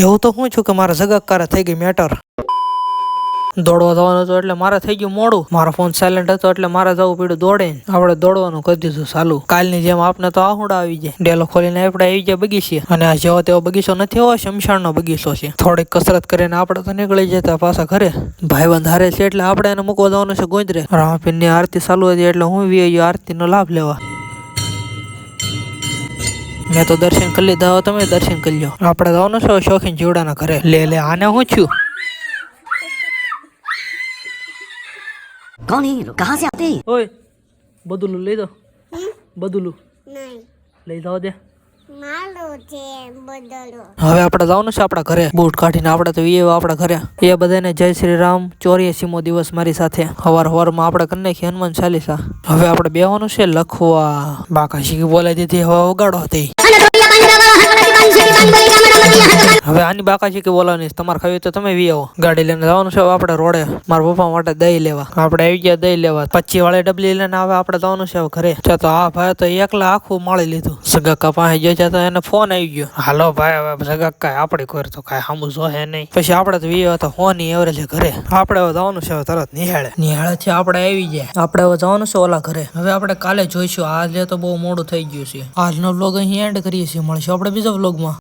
એવું તો હું છું કે મારા જગતકારે થઈ ગઈ મેટર. દોડવા જવાનું હતું એટલે મારે થઈ ગયું મોડું. મારો ફોન સાયલેન્ટ હતો એટલે મારે જવું પડ્યું દોડીને. આપણે દોડવાનું કરી દીધું ચાલુ. કાલની જેમ આપને તો આહુડા આવી જાય. ડેલો ખોલીને આપણે આવી ગયા બગીચે. અને આ જેવો તેવો બગીચો નથી, એવો શમશાનનો બગીચો છે. થોડીક કસરત કરીને આપણે તો નીકળી જતા પાછા ઘરે. ભાઈબંધ હારે છે એટલે આપણે એને મૂકવા જવાનું છે ગોંદરે. રામાપીરની આરતી ચાલુ હતી એટલે હું વી ગયો આરતીનો લાભ લેવા. મેં તો દર્શન કરી લીધા, તમે દર્શન કરી લો. આપણે જવાનું છે શોખીન જીવડાના ઘરે. લે આને હું છું. कौन है ये लोग? कहाँ से आते हैं? ઓય બદલું લઈ દો. બદલું નહીં લઈ જાઓ દે. મારું છે બદલો. હવે આપણે જવાનું છે આપણા ઘરે. બૂટ કાઢીને આપણે તો એ આપણા ઘરે. એ બધાને જય શ્રી રામ. 84મો દિવસ મારી સાથે. હવારમાં આપણે કરી નાખી હનુમાન ચાલીસા. હવે આપણે બેવાનું છે લખવા. બાકા શીખી બોલાવી દીધી, હવે વગાડો હતી. હવે આની બાકાજી કે બોલાવવાની તમારે ખાવી તો તમે વી આવો. ગાડી લઈને જવાનું છે આપણે રોડે મારા પપ્પા માટે દહીં લેવા. આપણે આવી ગયા દહીં લેવા. 25 વાળી ડબલી લઈને હવે આપણે જવાનું છે ઘરે. તો આ ભાઈ તો એકલા આખું માળી લીધું. સગાકા પાસે ગયા તો એને ફોન આવી ગયો. હાલો ભાઈ હવે સગાકા આપણી કોઈ તો કાંઈ સામું જોહે નહીં. પછી આપણે તો વી તો ફોન એવરેજ ઘરે. આપણે હવે જવાનું છે તરત નિહાળે છે. આપણે આવી જાય. આપણે હવે જવાનું છે ઓલા ઘરે. હવે આપણે કાલે જોઈશું. આજે તો બહુ મોડું થઈ ગયું છે. આજનો વ્લોગ અહીં એન્ડ કરીએ છીએ. મળીશું આપણે બીજા વ્લોગમાં.